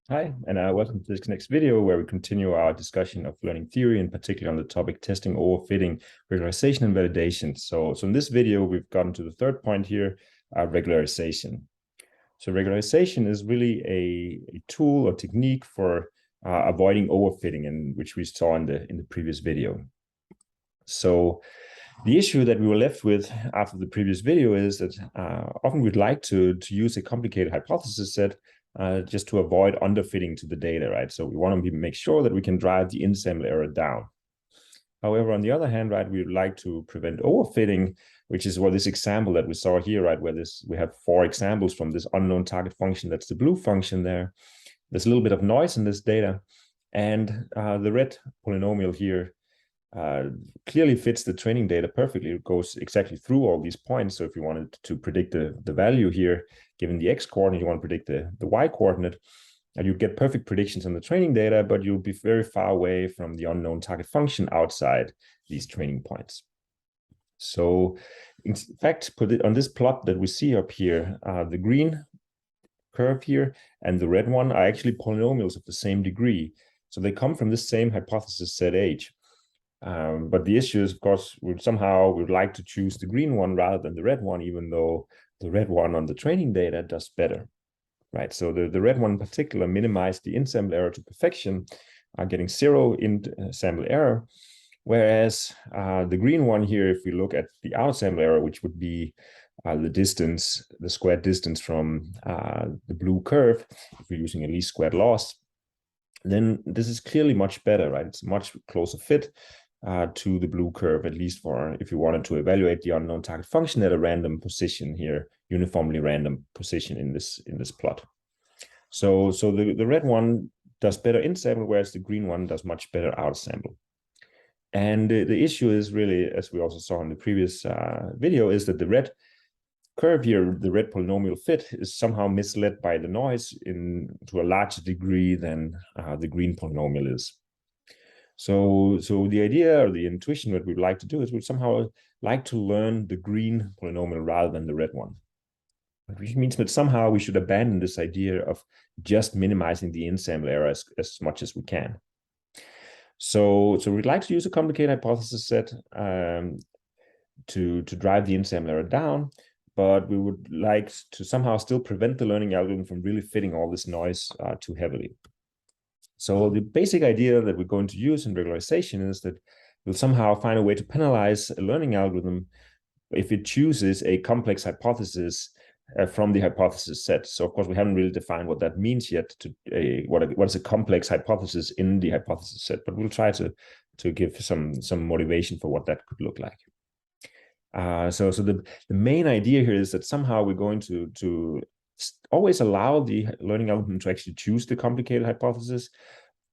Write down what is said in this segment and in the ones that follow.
Hi, and welcome to this next video where we continue our discussion of learning theory, and particularly on the topic testing, overfitting, regularization, and validation. So in this video, we've gotten to the third point here, regularization. So regularization is really a tool or technique for avoiding overfitting, and which we saw in the previous video. So the issue that we were left with after the previous video is that often we'd like to use a complicated hypothesis set just to avoid underfitting to the data, right? So we want to make sure that we can drive the in-sample error down. However, on the other hand, right, we would like to prevent overfitting, which is what this example that we saw here, right, where we have 4 examples from this unknown target function. That's the blue function there. There's a little bit of noise in this data, and the red polynomial here clearly fits the training data perfectly. It goes exactly through all these points. So if you wanted to predict the value here, given the x coordinate, you want to predict the y coordinate, and you get perfect predictions on the training data, but you'll be very far away from the unknown target function outside these training points. So in fact, put it on this plot that we see up here, the green curve here and the red one are actually polynomials of the same degree. So they come from the same hypothesis set H. But the issue is, of course, we'd like to choose the green one rather than the red one, even though the red one on the training data does better, right? So the red one in particular minimized the in-sample error to perfection, getting 0 in-sample error, whereas the green one here, if we look at the out-sample error, which would be the squared distance from the blue curve, if we're using a least squared loss, then this is clearly much better, right? It's a much closer fit to the blue curve, at least for if you wanted to evaluate the unknown target function at a random position here, uniformly random position in this plot. So the red one does better in sample, whereas the green one does much better out sample. And the issue is really, as we also saw in the previous video, is that the red curve here, the red polynomial fit, is somehow misled by the noise to a larger degree than the green polynomial is. So the idea or the intuition that we'd like to do is we'd somehow like to learn the green polynomial rather than the red one. Which means that somehow we should abandon this idea of just minimizing the in-sample error as much as we can. So we'd like to use a complicated hypothesis set to drive the in-sample error down, but we would like to somehow still prevent the learning algorithm from really fitting all this noise too heavily. So the basic idea that we're going to use in regularization is that we'll somehow find a way to penalize a learning algorithm if it chooses a complex hypothesis from the hypothesis set. So of course, we haven't really defined what that means yet. What is a complex hypothesis in the hypothesis set? But we'll try to give some motivation for what that could look like. So the main idea here is that somehow we're going to always allow the learning algorithm to actually choose the complicated hypothesis,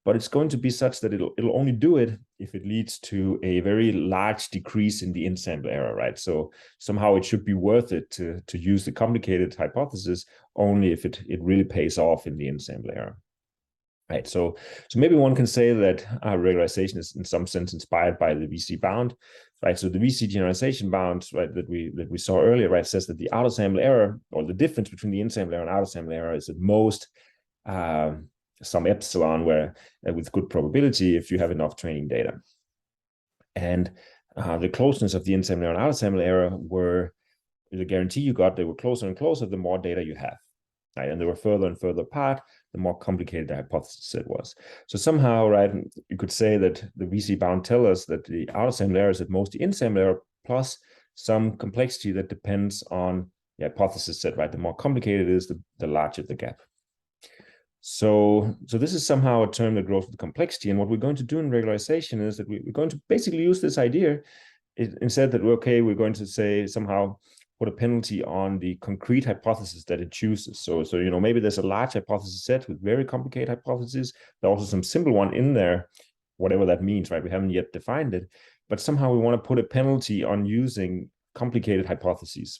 but it's going to be such that it'll only do it if it leads to a very large decrease in the in-sample error, right? So somehow it should be worth it to use the complicated hypothesis only if it really pays off in the in-sample error. Right, so maybe one can say that regularization is in some sense inspired by the VC bound, right? So the VC generalization bound, right, that we saw earlier, right, says that the outer sample error, or the difference between the in-sample error and outer sample error, is at most some epsilon, where with good probability if you have enough training data. And the closeness of the in-sample error and outer sample error were the guarantee you got. They were closer and closer the more data you have. Right? And they were further and further apart, the more complicated the hypothesis set was. So somehow, right, you could say that the VC bound tell us that the outer sample error is at most the in-sample error plus some complexity that depends on the hypothesis set, right? The more complicated it is, the larger the gap. So this is somehow a term that grows with complexity. And what we're going to do in regularization is that we're going to basically use this idea instead that, we're going to say somehow put a penalty on the concrete hypothesis that it chooses. So maybe there's a large hypothesis set with very complicated hypotheses. There's also some simple one in there, whatever that means, right? We haven't yet defined it, but somehow we want to put a penalty on using complicated hypotheses,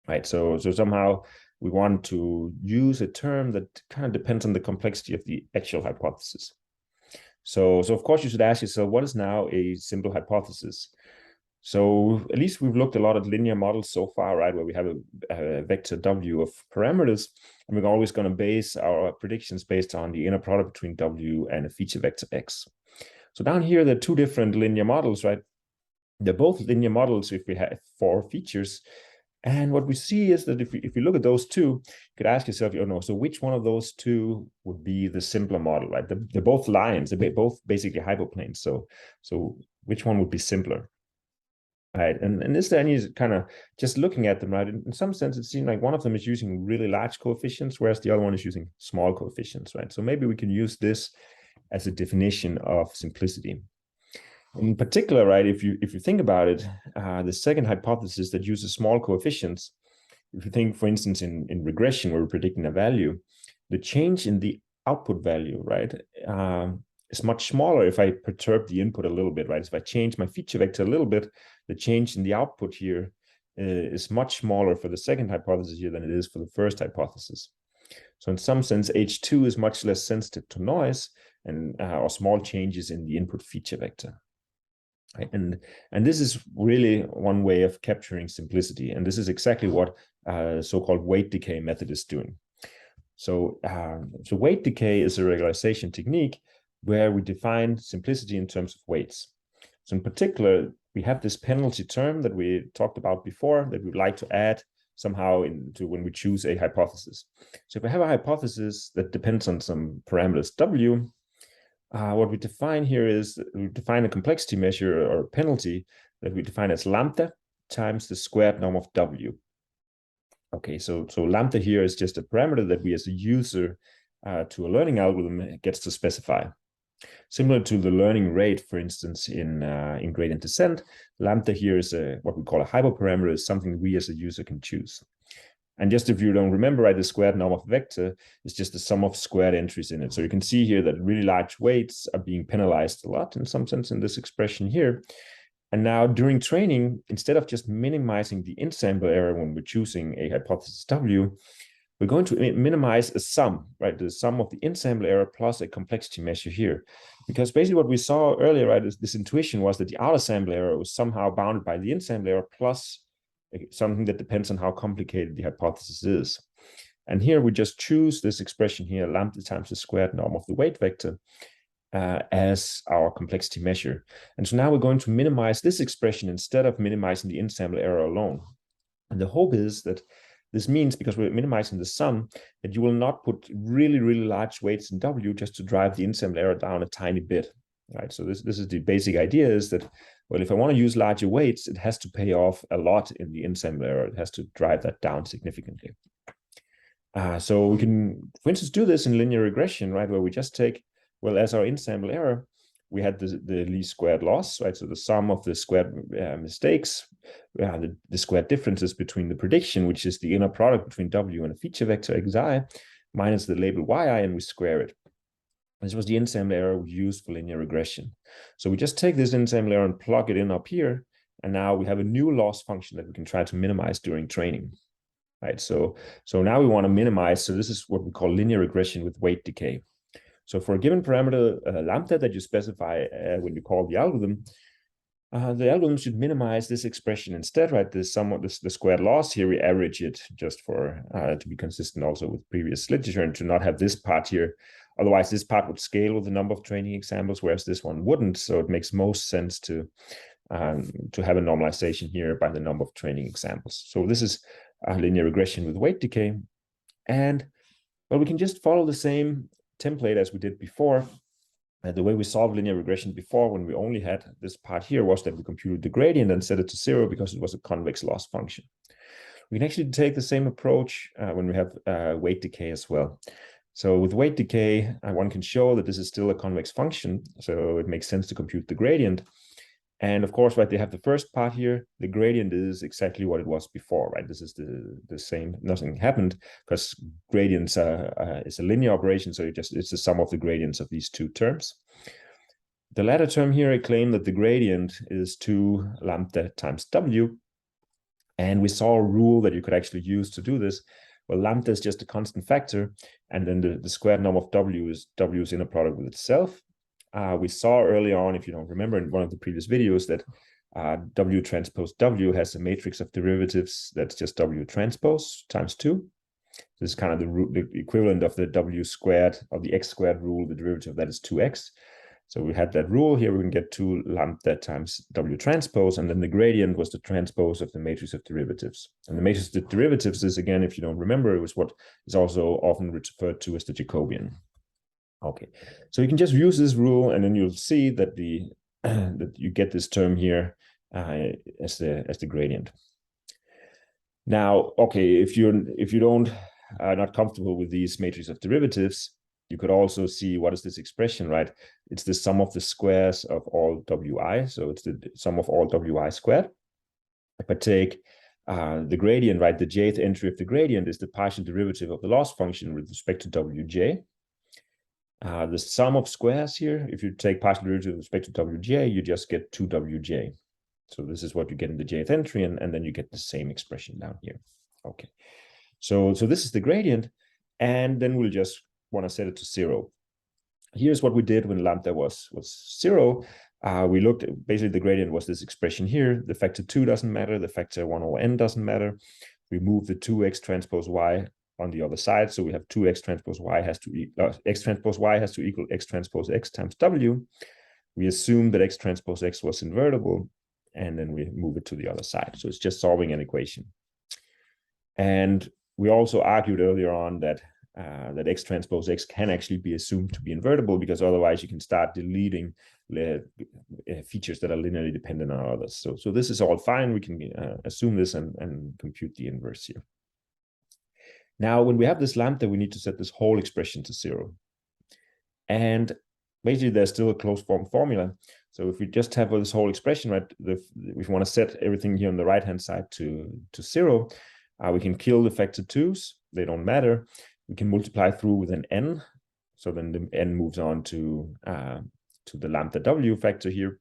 right? So somehow we want to use a term that kind of depends on the complexity of the actual hypothesis. So of course you should ask yourself, what is now a simple hypothesis? So at least we've looked a lot at linear models so far, right, where we have a vector W of parameters, and we're always going to base our predictions based on the inner product between W and a feature vector X. So down here, there are two different linear models, right? They're both linear models if we have 4 features. And what we see is that if you look at those two, you could ask yourself, so which one of those two would be the simpler model, right? They're both lines, they're both basically hyperplanes. So which one would be simpler? Right, and is there any kind of, just looking at them, right? In some sense, it seems like one of them is using really large coefficients, whereas the other one is using small coefficients, right? So maybe we can use this as a definition of simplicity. In particular, right, if you think about it, the second hypothesis that uses small coefficients, if you think, for instance, in regression, where we're predicting a value, the change in the output value, right, is much smaller if I perturb the input a little bit, right? If I change my feature vector a little bit, the change in the output here is much smaller for the second hypothesis here than it is for the first hypothesis. So in some sense, H2 is much less sensitive to noise and or small changes in the input feature vector. Right? And this is really one way of capturing simplicity. And this is exactly what so-called weight decay method is doing. So weight decay is a regularization technique where we define simplicity in terms of weights. So in particular, we have this penalty term that we talked about before that we'd like to add somehow into when we choose a hypothesis. So if we have a hypothesis that depends on some parameters W, what we define here is we define a complexity measure or penalty that we define as lambda times the squared norm of W. Okay, so lambda here is just a parameter that we as a user to a learning algorithm gets to specify. Similar to the learning rate, for instance, in gradient descent, lambda here is what we call a hyperparameter, is something we as a user can choose. And just if you don't remember, right, the squared norm of vector is just the sum of squared entries in it. So you can see here that really large weights are being penalized a lot in some sense in this expression here. And now during training, instead of just minimizing the in-sample error when we're choosing a hypothesis W, we're going to minimize a sum, right? The sum of the in-sample error plus a complexity measure here. Because basically what we saw earlier, right, is this intuition was that the outer sample error was somehow bounded by the in-sample error plus something that depends on how complicated the hypothesis is. And here we just choose this expression here, lambda times the squared norm of the weight vector, as our complexity measure. And so now we're going to minimize this expression instead of minimizing the in-sample error alone. And the hope is that this means, because we're minimizing the sum, that you will not put really, really large weights in W just to drive the in-sample error down a tiny bit. Right? So this is the basic idea, is that, well, if I want to use larger weights, it has to pay off a lot in the in-sample error. It has to drive that down significantly. So we can, for instance, do this in linear regression, right, where we just take, well, as our in-sample error, we had the least squared loss, right? So the sum of the squared mistakes, the squared differences between the prediction, which is the inner product between W and a feature vector xi, minus the label yi, and we square it. This was the in-sample error we used for linear regression. So we just take this in-sample error and plug it in up here, and now we have a new loss function that we can try to minimize during training. Right? So now we want to minimize. So this is what we call linear regression with weight decay. So for a given parameter lambda that you specify when you call the algorithm should minimize this expression instead, right? The sum of the squared loss here, we average it just for to be consistent also with previous literature and to not have this part here. Otherwise, this part would scale with the number of training examples, whereas this one wouldn't. So it makes most sense to have a normalization here by the number of training examples. So this is linear regression with weight decay. And well, we can just follow the same template as we did before. The way we solved linear regression before, when we only had this part here, was that we computed the gradient and set it to 0 because it was a convex loss function. We can actually take the same approach when we have weight decay as well. So with weight decay, one can show that this is still a convex function, so it makes sense to compute the gradient. And of course, right, they have the first part here. The gradient is exactly what it was before, right? This is the same. Nothing happened because gradients is a linear operation, so it's the sum of the gradients of these two terms. The latter term here, I claim that the gradient is 2 lambda times W, and we saw a rule that you could actually use to do this. Well, lambda is just a constant factor, and then the squared norm of W is W's inner product with itself. We saw early on, if you don't remember in one of the previous videos, that W transpose W has a matrix of derivatives that's just W transpose times 2. This is kind of the equivalent of the W squared, of the X squared rule. The derivative of that is 2x. So we had that rule here. We can get 2 lambda times W transpose, and then the gradient was the transpose of the matrix of derivatives. And the matrix of derivatives is, again, if you don't remember, it was what is also often referred to as the Jacobian. Okay, so you can just use this rule, and then you'll see that that you get this term here as the gradient. Now, okay, if you don't are not comfortable with these matrices of derivatives, you could also see what is this expression, right? It's the sum of the squares of all wi, so it's the sum of all wi squared. If I take the gradient, right, the jth entry of the gradient is the partial derivative of the loss function with respect to wj. The sum of squares here, if you take partial derivative with respect to wj, you just get 2wj. So this is what you get in the jth entry, and then you get the same expression down here. Okay, so this is the gradient, and then we'll just want to set it to 0. Here's what we did when lambda was 0. We looked at, basically the gradient was this expression here. The factor 2 doesn't matter. The factor 1 over n doesn't matter. We move the 2x transpose y on the other side. So we have 2x transpose y has to equal x transpose y has to equal x transpose x times w. We assume that x transpose x was invertible, and then we move it to the other side. So it's just solving an equation. And we also argued earlier on that that x transpose x can actually be assumed to be invertible, because otherwise you can start deleting features that are linearly dependent on others. So this is all fine. We can assume this and compute the inverse here. Now, when we have this lambda, we need to set this whole expression to 0. And basically, there's still a closed form formula. So if we just have this whole expression, right, if we want to set everything here on the right-hand side to 0, we can kill the factor 2's. They don't matter. We can multiply through with an n. So then the n moves on to the lambda w factor here.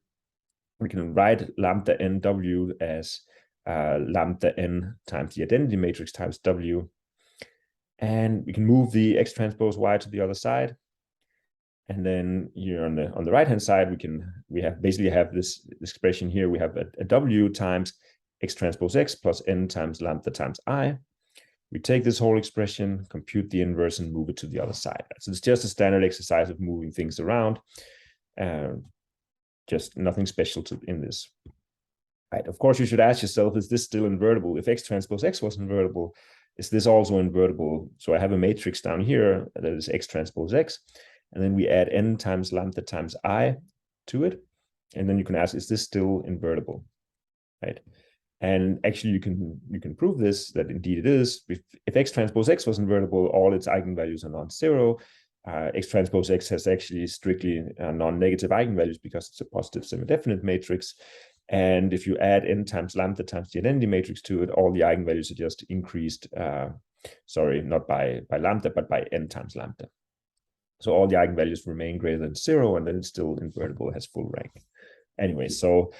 We can write lambda n w as lambda n times the identity matrix times w. And we can move the x transpose y to the other side. And then here on the right-hand side, we basically have this expression here. We have a w times x transpose x plus n times lambda times I. We take this whole expression, compute the inverse, and move it to the other side. So it's just a standard exercise of moving things around. Just nothing special in this. Right. Of course, you should ask yourself, is this still invertible? If x transpose x was invertible, is this also invertible? So I have a matrix down here that is x transpose x, and then we add n times lambda times I to it. And then you can ask, is this still invertible? Right. And actually, you can prove this, that indeed it is. If x transpose x was invertible, all its eigenvalues are non-zero. X transpose x has actually strictly non-negative eigenvalues because it's a positive semi-definite matrix. And if you add n times lambda times the identity matrix to it, all the eigenvalues are just increased. Sorry, not by lambda, but by n times lambda. So all the eigenvalues remain greater than 0, and then it's still invertible, has full rank. Anyway, so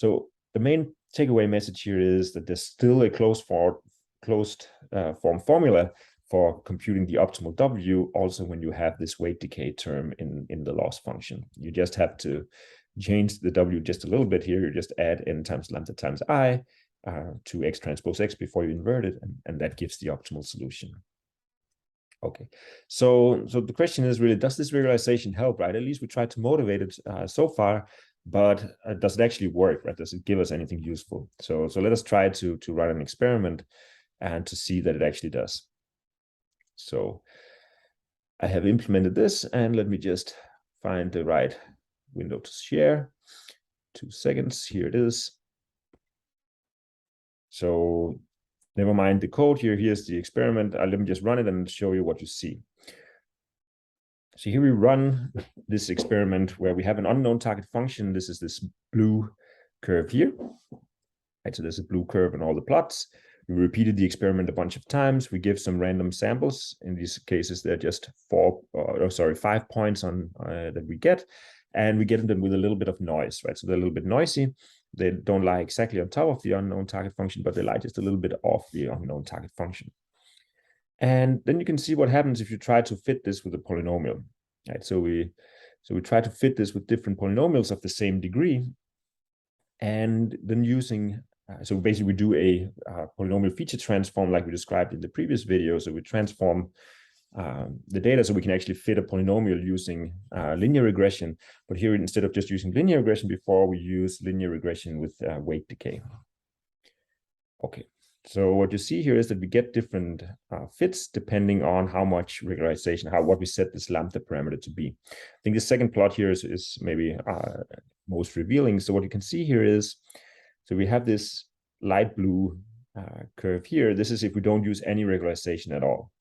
the main takeaway message here is that there's still a closed form formula for computing the optimal W, also when you have this weight decay term in the loss function. You just have to change the W just a little bit here. You just add n times lambda times I to x transpose x before you invert it, and that gives the optimal solution. Okay, so the question is really, does this regularization help, right? At least we tried to motivate it so far, but does it actually work, right? Does it give us anything useful? So let us try to run an experiment and to see that it actually does. So I have implemented this, and let me just find the right window to share. 2 seconds, here it is. So never mind the code here. Here's the experiment. Let me just run it and show you what you see. So here we run this experiment where we have an unknown target function. This is this blue curve here. Right, so there's a blue curve in all the plots. We repeated the experiment a bunch of times. We give some random samples. In these cases, they're just 5 points on that we get, and we get them with a little bit of noise, right? So they're a little bit noisy. They don't lie exactly on top of the unknown target function, but they lie just a little bit off the unknown target function. And then you can see what happens if you try to fit this with a polynomial, right? So we try to fit this with different polynomials of the same degree. And then using, so basically we do a polynomial feature transform like we described in the previous video. So we transform the data so we can actually fit a polynomial using linear regression. But here, instead of just using linear regression before, we use linear regression with weight decay. Okay, so what you see here is that we get different fits depending on how much regularization, what we set this lambda parameter to be. I think the second plot here is maybe most revealing. So what you can see here is, so we have this light blue curve here. This is if we don't use any regularization at all.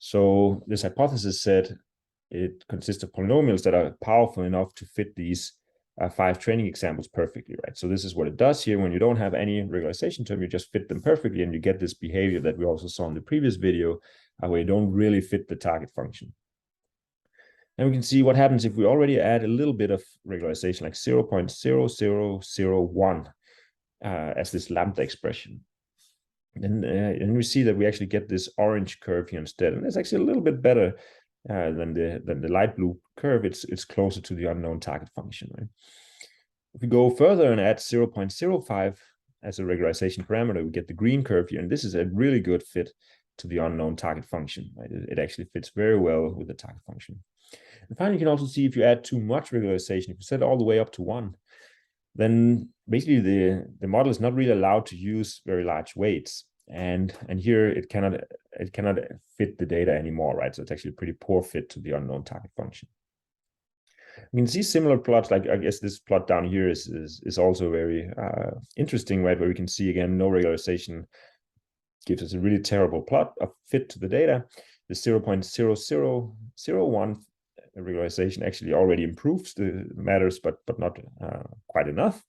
So this hypothesis said it consists of polynomials that are powerful enough to fit these 5 training examples perfectly, right? So this is what it does here. When you don't have any regularization term, you just fit them perfectly, and you get this behavior that we also saw in the previous video, where you don't really fit the target function. And we can see what happens if we already add a little bit of regularization, like 0.0001 as this lambda expression. And we see that we actually get this orange curve here instead, and it's actually a little bit better than the light blue curve. It's closer to the unknown target function, right? If we go further and add 0.05 as a regularization parameter, we get the green curve here, and this is a really good fit to the unknown target function, right? It actually fits very well with the target function. And finally, you can also see if you add too much regularization, if you set it all the way up to 1, then basically the model is not really allowed to use very large weights. And here it cannot fit the data anymore, right? So it's actually a pretty poor fit to the unknown target function. You can see similar plots, like I guess this plot down here is also very interesting, right? Where we can see again, no regularization gives us a really terrible plot of fit to the data. The 0.0001 regularization actually already improves the matters, but not quite enough.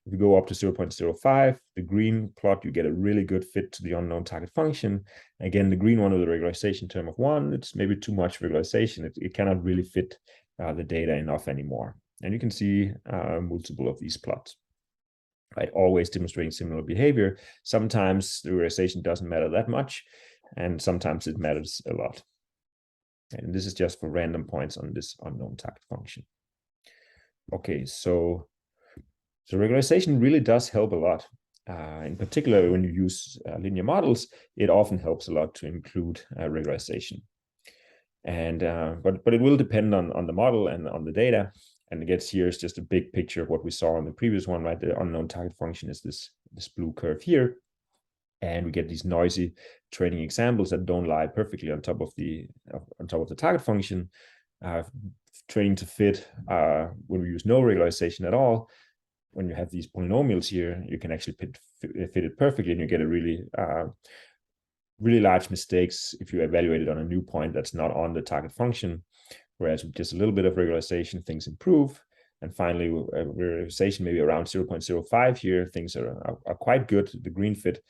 If you go up to 0.05, the green plot, you get a really good fit to the unknown target function. Again, the green one with the regularization term of 1, it's maybe too much regularization. It cannot really fit the data enough anymore. And you can see multiple of these plots, right? Always demonstrating similar behavior. Sometimes the regularization doesn't matter that much, and sometimes it matters a lot. And this is just for random points on this unknown target function. Okay, so regularization really does help a lot. In particular, when you use linear models, it often helps a lot to include regularization. And but it will depend on the model and on the data. And again, here is just a big picture of what we saw in the previous one, right? The unknown target function is this blue curve here. And we get these noisy training examples that don't lie perfectly on top of the target function. Training to fit when we use no regularization at all. When you have these polynomials here, you can actually fit it perfectly, and you get a really large mistakes if you evaluate it on a new point that's not on the target function. Whereas with just a little bit of regularization, things improve. And finally, regularization maybe around 0.05 here, things are quite good. The green fit.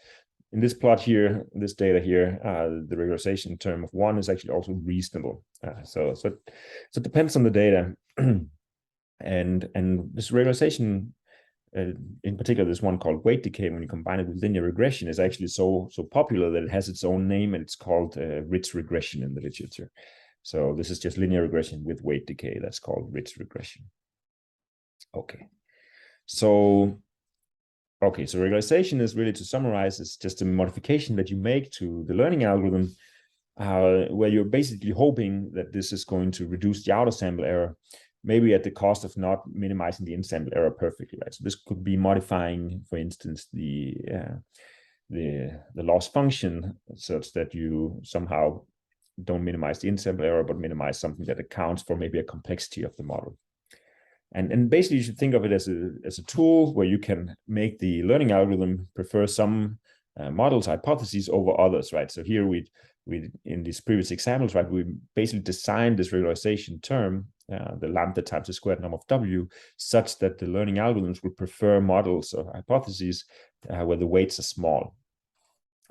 In this plot here, this data here, the regularization term of 1 is actually also reasonable. So it depends on the data. and this regularization, in particular, this one called weight decay, when you combine it with linear regression, is actually so popular that it has its own name, and it's called rich regression in the literature. So this is just linear regression with weight decay. That's called rich regression. Okay. So regularization is really, to summarize, is just a modification that you make to the learning algorithm, where you're basically hoping that this is going to reduce the outer sample error, maybe at the cost of not minimizing the in-sample error perfectly, right? So this could be modifying, for instance, the loss function such that you somehow don't minimize the in-sample error, but minimize something that accounts for maybe a complexity of the model. And basically, you should think of it as a tool where you can make the learning algorithm prefer some models, hypotheses over others, right? So here we in these previous examples, right, we basically designed this regularization term, the lambda times the squared norm of W, such that the learning algorithms would prefer models or hypotheses where the weights are small.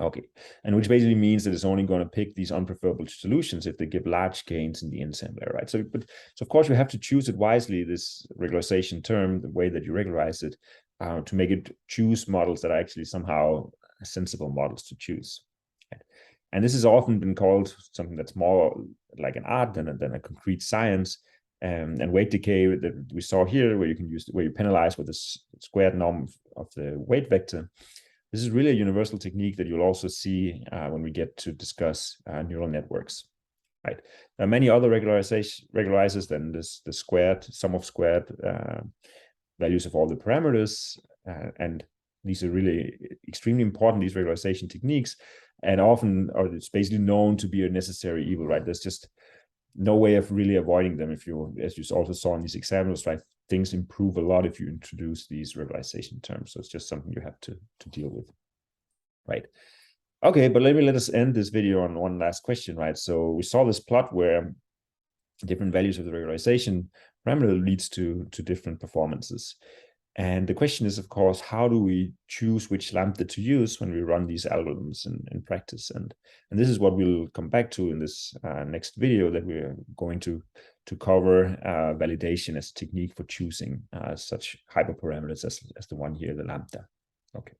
Okay, and which basically means that it's only going to pick these unpreferable solutions if they give large gains in the in-sample error, right? So of course you have to choose it wisely, this regularization term, the way that you regularize it, to make it choose models that are actually somehow sensible models to choose. And this has often been called something that's more like an art than a concrete science. And weight decay that we saw here, where you can use, where you penalize with the squared norm of the weight vector. This is really a universal technique that you'll also see when we get to discuss neural networks. Right. There are many other regularizers than this, the squared, sum of squared values of all the parameters. And these are really extremely important, these regularization techniques, and often it's basically known to be a necessary evil, right? There's just no way of really avoiding them. If you, as you also saw in these examples, right, things improve a lot if you introduce these regularization terms. So it's just something you have to deal with, right? Okay, but let us end this video on one last question, right? So we saw this plot where different values of the regularization parameter leads to different performances. And the question is, of course, how do we choose which lambda to use when we run these algorithms in practice? And this is what we'll come back to in this next video, that we're going to cover validation as a technique for choosing such hyperparameters as the one here, the lambda. Okay.